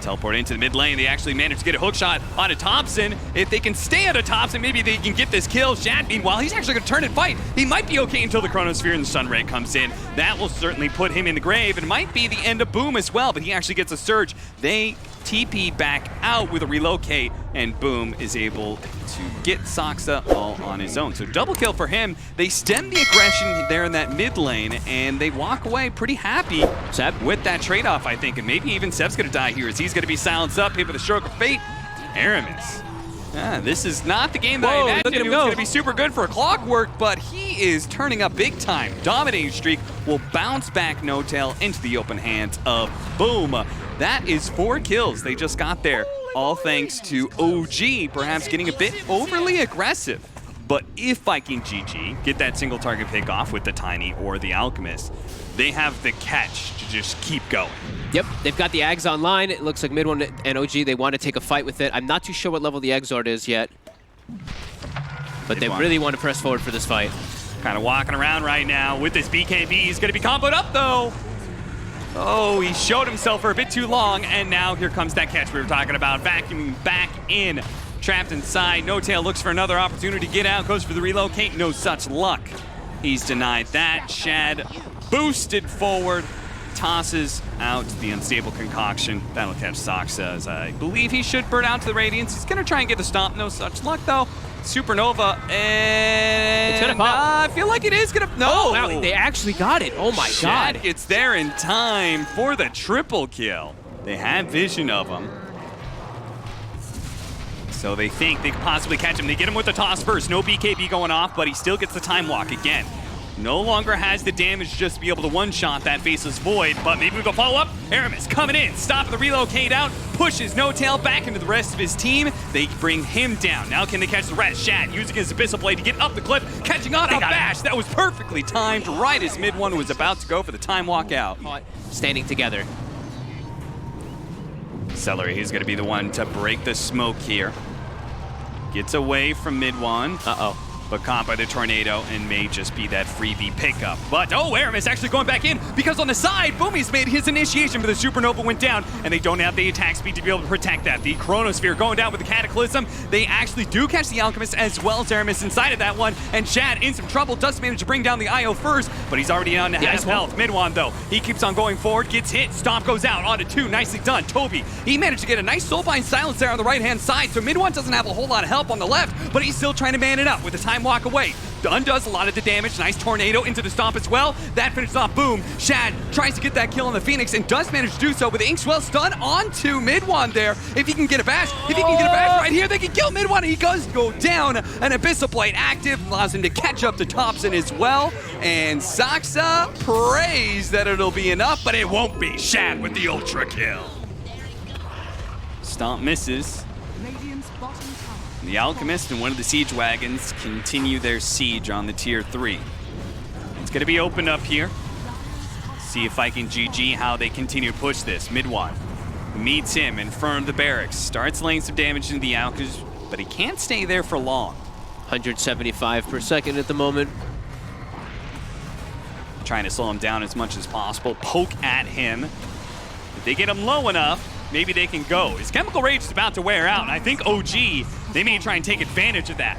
Teleport into the mid lane. They actually managed to get a hook shot onto Thompson. If they can stay onto Thompson, maybe they can get this kill. Shad, meanwhile, he's actually going to turn and fight. He might be okay until the Chronosphere and the Sunray comes in. That will certainly put him in the grave, and it might be the end of Boom as well, but he actually gets a surge. They TP back out with a relocate, and Boom is able to get Saksa all on his own. So double kill for him. They stem the aggression there in that mid lane, and they walk away pretty happy Seb with that trade-off, I think. And maybe even Seb's going to die here as he's going to be silenced up, hit with a stroke of fate. Aramis. This is not the game that I imagined it was going to be super good for Clockwork, but he is turning up big time. Dominating streak will bounce back No-Tail into the open hands of Boom. That is 4 kills they just got there, all thanks to OG perhaps getting a bit overly aggressive. But if Viking GG get that single target pick off with the Tiny or the Alchemist, they have the catch to just keep going. Yep, they've got the Ags online. It looks like mid one and OG, they want to take a fight with it. I'm not too sure what level the Exort is yet, but they really want to press forward for this fight. Kind of walking around right now with this BKB. He's going to be comboed up though. Oh, he showed himself for a bit too long, and now here comes that catch we were talking about, vacuuming back in. Trapped inside, No-Tail looks for another opportunity to get out, goes for the relocate, no such luck. He's denied that. Shad boosted forward, tosses out the unstable concoction. That'll catch Saksa, as I believe he should burn out to the Radiance. He's gonna try and get the stomp, no such luck though. Supernova, and it's gonna pop. I feel like it is gonna, no! Oh, wow, they actually got it, oh my god. Shad gets there in time for the triple kill. They have vision of him. So they think they could possibly catch him. They get him with the toss first. No BKB going off, but he still gets the time walk again. No longer has the damage just to be able to one-shot that Faceless Void, but maybe we go follow-up. Aramis coming in, stop the relocate out, pushes No-Tail back into the rest of his team. They bring him down. Now can they catch the rest? Shad using his Abyssal Blade to get up the cliff, catching on a bash. That was perfectly timed right as mid one was about to go for the time walk out. Standing together. Celery, he's going to be the one to break the smoke here. Gets away from mid one. Uh-oh. But caught by the tornado and may just be that freebie pickup. But, oh, Aramis actually going back in because on the side, Boomy's made his initiation, but the Supernova went down and they don't have the attack speed to be able to protect that. The Chronosphere going down with the Cataclysm. They actually do catch the Alchemist as well as Aramis inside of that one, and Shad in some trouble, does manage to bring down the IO first, but he's already on to half health. Midwan, though, he keeps on going forward, gets hit, Stomp goes out, onto 2, nicely done. Toby, he managed to get a nice Soulbind silence there on the right-hand side, so Midwan doesn't have a whole lot of help on the left, but he's still trying to man it up with the time walk away. Undoes a lot of the damage. Nice tornado into the stomp as well. That finishes off Boom. Shad tries to get that kill on the Phoenix and does manage to do so with the Inkswell stun onto Midwan there. If he can get a bash, right here, they can kill Midwan. He does go down. An Abyssal Blade active allows him to catch up to Thompson as well. And Saksa prays that it'll be enough, but it won't be. Shad with the ultra kill. Stomp misses. The Alchemist and one of the Siege Wagons continue their siege on the tier 3. It's going to be opened up here. See if Viking GG how they continue to push this. Midwan meets him in front of the barracks. Starts laying some damage into the Alchemist, but he can't stay there for long. 175 per second at the moment. Trying to slow him down as much as possible. Poke at him. If they get him low enough, maybe they can go. His Chemical Rage is about to wear out, and I think OG, they may try and take advantage of that.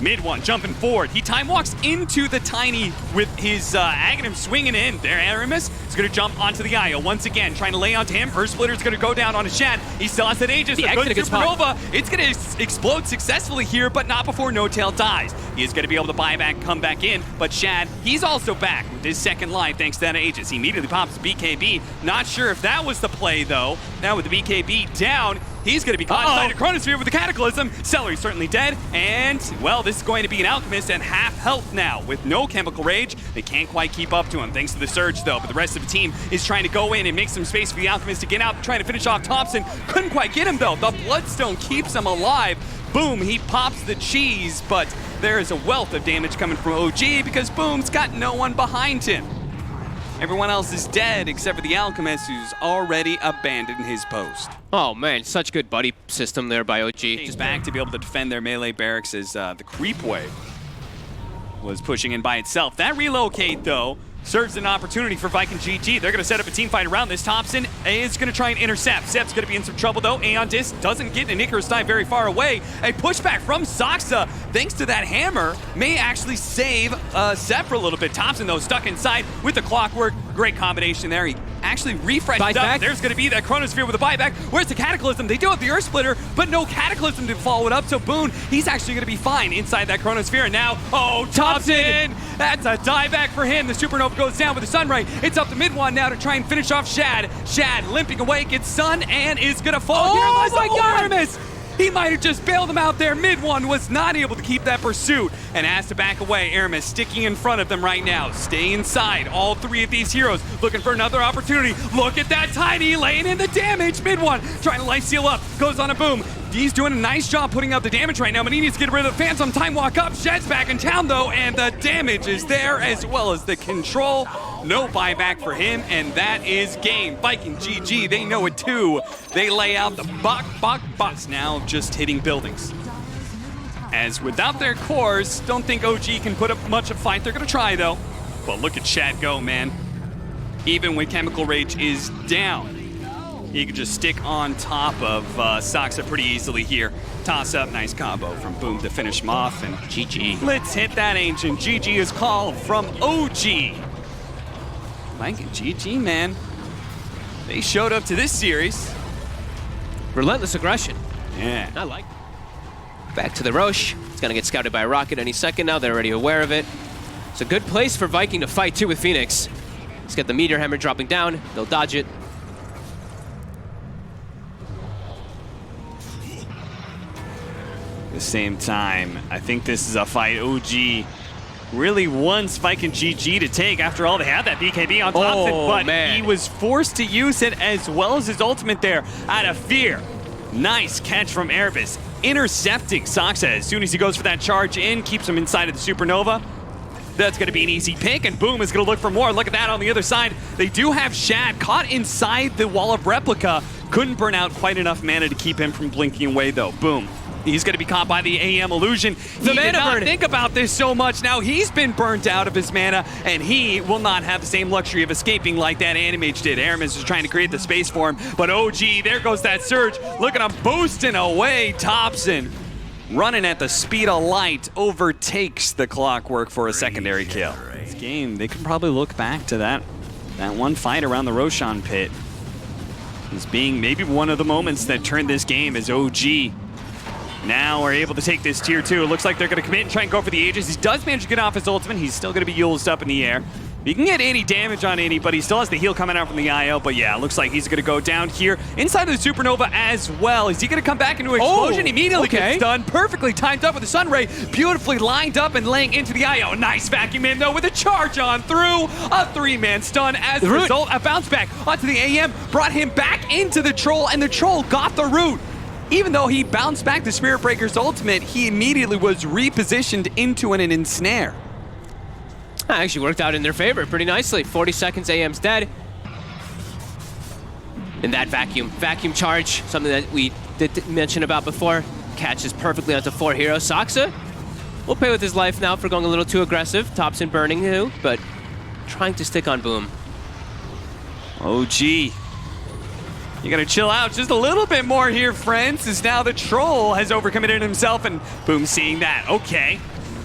Mid one, jumping forward. He time walks into the Tiny with his Aghanim swinging in. There, Aramis is going to jump onto the IO once again, trying to lay onto him. Earth Splitter is going to go down on a Shad. He still has that Aegis. The good Supernova. It's going to explode successfully here, but not before No-Tail dies. He is going to be able to buy back, come back in, but Shad, he's also back with his second line thanks to that Aegis. He immediately pops BKB. Not sure if that was the play, though. Now with the BKB down, he's going to be caught inside a Chronosphere with the Cataclysm. Celery's certainly dead, and, well, this is going to be an Alchemist at half health now. With no Chemical Rage, they can't quite keep up to him, thanks to the Surge, though. But the rest of the team is trying to go in and make some space for the Alchemist to get out, trying to finish off Thompson. Couldn't quite get him, though. The Bloodstone keeps him alive. Boom, he pops the cheese, but there is a wealth of damage coming from OG because Boom's got no one behind him. Everyone else is dead except for the Alchemist, who's already abandoned his post. Oh man, such good buddy system there by OG. Just back to be able to defend their melee barracks as the creep wave was pushing in by itself. That relocate, though, Serves an opportunity for Viking GG. They're going to set up a team fight around this. Thompson is going to try and intercept. Sep's going to be in some trouble, though. Aeon Disc doesn't get an Icarus dive very far away. A pushback from Soxa, thanks to that hammer, may actually save Sep for a little bit. Thompson, though, stuck inside with the clockwork. Great combination there. He actually refreshed up. Back. There's going to be that Chronosphere with a buyback. Where's the Cataclysm? They do have the Earth Splitter, but no Cataclysm to follow it up. So Boone, he's actually going to be fine inside that Chronosphere. And now, oh, Thompson! That's a dieback for him. The Supernova goes down with the Sunray. It's up to mid one now to try and finish off Shad. Shad limping away, gets Sun, and is going to fall. Oh my God! Aramis! He might have just bailed him out there. Mid one was not able to keep that pursuit and has to back away. Aramis sticking in front of them right now. Stay inside. All three of these heroes looking for another opportunity. Look at that Tiny laying in the damage. Mid one trying to life seal up. Goes on a boom. He's doing a nice job putting out the damage right now, but he needs to get rid of the Phantom. Time walk up. Shad's back in town, though, and the damage is there as well as the control. No buyback for him, and that is game. Viking GG, they know it too. They lay out the box now, just hitting buildings. As without their cores, don't think OG can put up much of a fight. They're going to try, though. But look at Shad go, man. Even when Chemical Rage is down, he can just stick on top of Soxa pretty easily here. Toss up, nice combo from Boom to finish him off, and GG. Let's hit that ancient. GG is called from OG. Like GG, man. They showed up to this series. Relentless aggression. Yeah. I like it. Back to the Roche. It's going to get scouted by a rocket any second now. They're already aware of it. It's a good place for Viking to fight, too, with Phoenix. Let's get the Meteor Hammer dropping down. They'll dodge it. At the same time, I think this is a fight OG really wants Viking GG to take. After all, they had that BKB on Thompson, but man, he was forced to use it as well as his ultimate there out of fear. Nice catch from Erebus, intercepting Soxa as soon as he goes for that charge in, keeps him inside of the Supernova. That's going to be an easy pick, and Boom is going to look for more. Look at that on the other side. They do have Shad caught inside the wall of Replica. Couldn't burn out quite enough mana to keep him from blinking away, though. Boom. He's going to be caught by the AM illusion. He did not think about this so much. Now he's been burnt out of his mana, and he will not have the same luxury of escaping like that Animage did. Aramis is trying to create the space for him, but OG, there goes that surge. Look at him boosting away. Thompson, running at the speed of light, overtakes the clockwork for a secondary kill. This game, they can probably look back to that one fight around the Roshan pit as being maybe one of the moments that turned this game as OG now we're able to take this tier 2. It looks like they're going to commit and try and go for the Aegis. He does manage to get off his ultimate. He's still going to be used up in the air. He can get any damage on any, but he still has the heal coming out from the IO. But yeah, it looks like he's going to go down here inside of the Supernova as well. Is he going to come back into Explosion? Immediately gets done. Perfectly timed up with the Sunray. Beautifully lined up and laying into the IO. Nice vacuum in, though, with a charge on through. A 3-man stun as a result. A bounce back onto the AM. Brought him back into the Troll, and the Troll got the root. Even though he bounced back the Spirit Breaker's ultimate, he immediately was repositioned into an ensnare. That actually worked out in their favor pretty nicely. 40 seconds, AM's dead. And that vacuum charge, something that we did mention about before, catches perfectly onto 4 heroes. Soxa will pay with his life now for going a little too aggressive. Thompson burning too, but trying to stick on Boom. OG. You gotta chill out just a little bit more here, friends, as now the Troll has overcommitted himself, and Boom seeing that. Okay,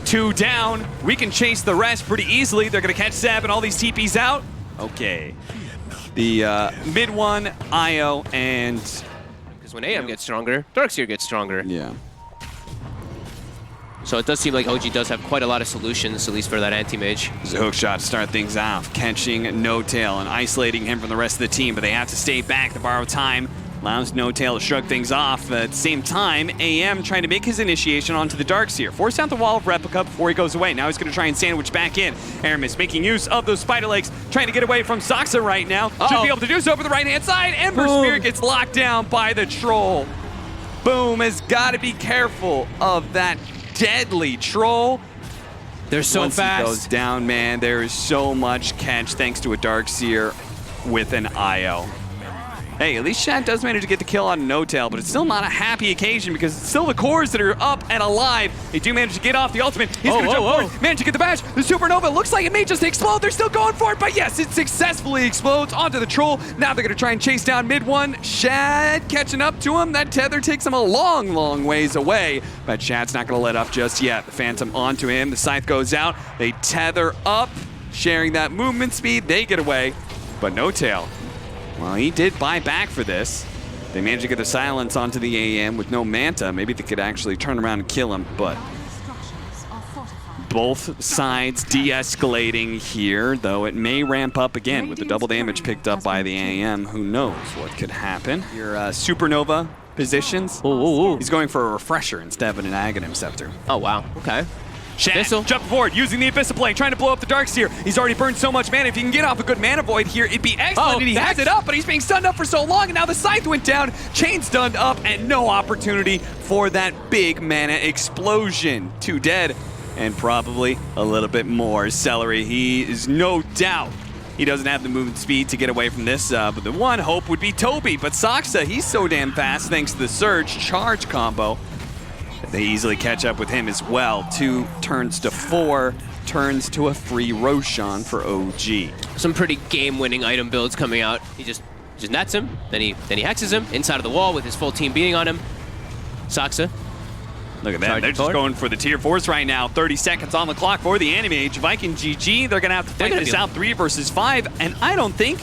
2 down. We can chase the rest pretty easily. They're gonna catch Seb and all these TPs out. Okay. The mid one, IO, and... Because when AM gets stronger, Darkseer gets stronger. Yeah. So it does seem like OG does have quite a lot of solutions, at least for that anti-mage. There's a hook shot to start things off, catching No Tail and isolating him from the rest of the team, but they have to stay back to borrow time. Allows No Tail to shrug things off. At the same time, AM trying to make his initiation onto the Darkseer. Force out the wall of Replica before he goes away. Now he's going to try and sandwich back in. Aramis making use of those spider legs, trying to get away from Soxa right now. Should be able to do so over the right-hand side. Ember Spirit gets locked down by the Troll. Boom has got to be careful of that deadly Troll. They're so Once fast. He goes down, man, there is so much catch thanks to a Darkseer with an IO. Hey, at least Shad does manage to get the kill on No-Tail, but it's still not a happy occasion because it's still the cores that are up and alive. They do manage to get off the ultimate. He's going to jump forward, manage to get the bash. The Supernova looks like it may just explode. They're still going for it, but yes, it successfully explodes onto the Troll. Now they're going to try and chase down mid one. Shad catching up to him. That tether takes him a long, long ways away, but Shad's not going to let up just yet. The Phantom onto him. The Scythe goes out. They tether up, sharing that movement speed. They get away, but No-Tail, well, he did buy back for this. They managed to get the silence onto the AM with no Manta. Maybe they could actually turn around and kill him, but both sides de-escalating here, though it may ramp up again with the double damage picked up by the AM. Who knows what could happen? Your Supernova positions. He's going for a refresher instead of an Aghanim Scepter. Oh, wow. Okay. Shad jumping forward, using the Abyssal Plane, trying to blow up the Darkseer. He's already burned so much mana. If he can get off a good mana void here, it'd be excellent. And he has it up, but he's being stunned up for so long, and now the Scythe went down. Chain stunned up, and no opportunity for that big mana explosion. 2 dead, and probably a little bit more. Celery, he is no doubt. He doesn't have the movement speed to get away from this, but the one hope would be Toby. But Saksa, he's so damn fast thanks to the Surge charge combo. They easily catch up with him as well. 2 turns to 4, turns to a free Roshan for OG. Some pretty game-winning item builds coming out. He just nets him, then he hexes him inside of the wall with his full team beating on him. Saksa. Look at that. They're just going for the tier 4s right now. 30 seconds on the clock for the Animage. Viking GG, they're going to have to fight this out 3 versus 5, and I don't think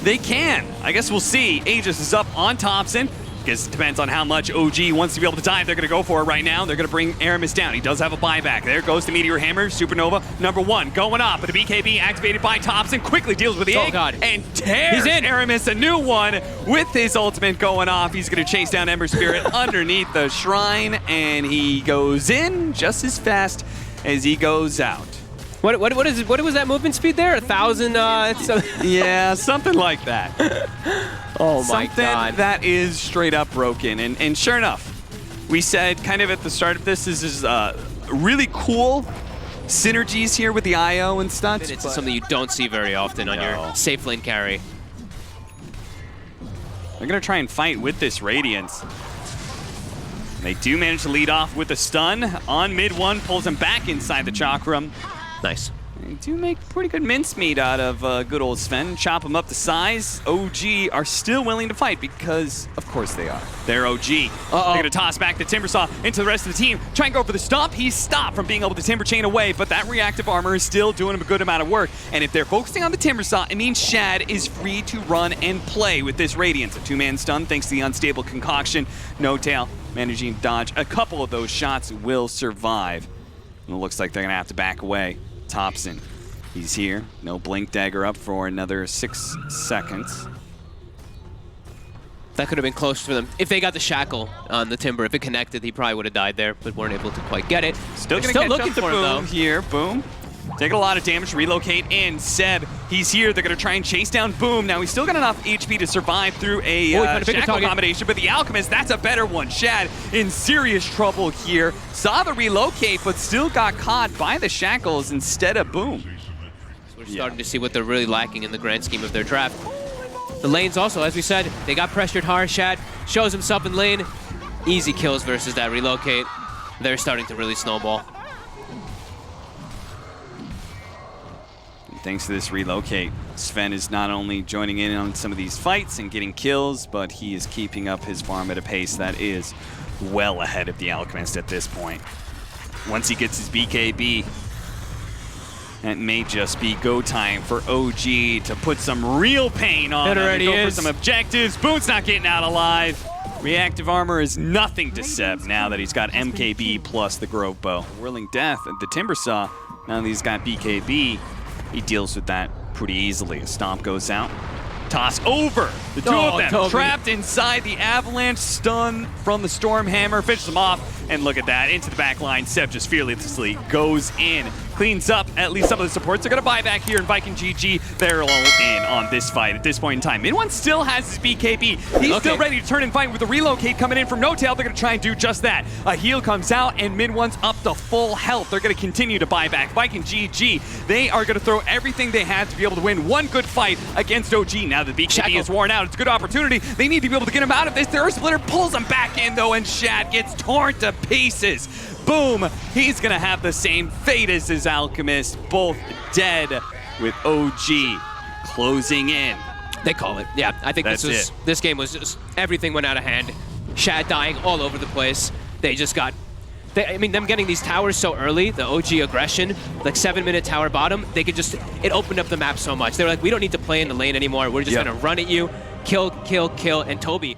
they can. I guess we'll see. Aegis is up on Thompson. Because it depends on how much OG wants to be able to dive. They're going to go for it right now. They're going to bring Aramis down. He does have a buyback. There goes the Meteor Hammer. Supernova, #1, going off. But the BKB activated by Thompson. Quickly deals with the egg and tears Aramis a new one with his ultimate going off. He's going to chase down Ember Spirit underneath the shrine. And he goes in just as fast as he goes out. What was that movement speed there? 1,000? Yeah, something like that. Oh my God. Something that is straight up broken. And sure enough, we said kind of at the start of this is really cool synergies here with the IO and stunts. It's something you don't see very often on your safe lane carry. They're going to try and fight with this Radiance. They do manage to lead off with a stun on mid one, pulls him back inside the Chakram. Nice. They do make pretty good mincemeat out of good old Sven. Chop him up to size. OG are still willing to fight because, of course they are. They're OG. They're going to toss back the Timbersaw into the rest of the team. Try and go for the stomp. He's stopped from being able to Timber Chain away, but that reactive armor is still doing him a good amount of work. And if they're focusing on the Timbersaw, it means Shad is free to run and play with this Radiance. A 2-man stun thanks to the unstable concoction. No-Tail managing to dodge a couple of those shots will survive. And it looks like they're going to have to back away. Thompson, he's here. No Blink Dagger up for another 6 seconds. That could have been close for them. If they got the shackle on the Timber, if it connected, he probably would have died there, but weren't able to quite get it. Still looking for him, though. Here, Boom. Taking a lot of damage, relocate in. Seb, he's here. They're going to try and chase down Boom. Now, he's still got enough HP to survive through a shackle combination, but the Alchemist, that's a better one. Shad in serious trouble here. Saw the relocate, but still got caught by the shackles instead of Boom. So we're starting to see what they're really lacking in the grand scheme of their draft. The lanes also, as we said, they got pressured hard. Shad shows himself in lane. Easy kills versus that relocate. They're starting to really snowball. Thanks to this relocate, Sven is not only joining in on some of these fights and getting kills, but he is keeping up his farm at a pace that is well ahead of the Alchemist at this point. Once he gets his BKB, that may just be go time for OG to put some real pain on him and go for some objectives. Boone's not getting out alive. Reactive armor is nothing to Seb now that he's got MKB plus the Grove Bow. Whirling Death, the Timbersaw, now that he's got BKB, he deals with that pretty easily. A stomp goes out. Toss over. The two of them trapped inside the Avalanche. Stun from the Stormhammer. Finishes them off. And look at that, into the back line, Seb just fearlessly goes in, cleans up at least some of the supports. They're gonna buy back here, and Viking GG, they're all in on this fight at this point in time. Min1 still has his BKB. He's still ready to turn and fight with the relocate coming in from No-Tail. They're gonna try and do just that. A heal comes out, and Min1's up to full health. They're gonna continue to buy back. Viking GG, they are gonna throw everything they have to be able to win one good fight against OG. Now the BKB is worn out, it's a good opportunity. They need to be able to get him out of this. The Earth Splitter pulls him back in though, and Shad gets torn to pieces. Boom, he's gonna have the same fate as his Alchemist, both dead with OG closing in. They call it. Yeah, I think this game was just, everything went out of hand. Shad dying all over the place. They just got, I mean, them getting these towers so early, the OG aggression, like 7-minute tower bottom, they could just, it opened up the map so much. They were like, we don't need to play in the lane anymore. We're just gonna run at you, kill, kill, kill, and Toby.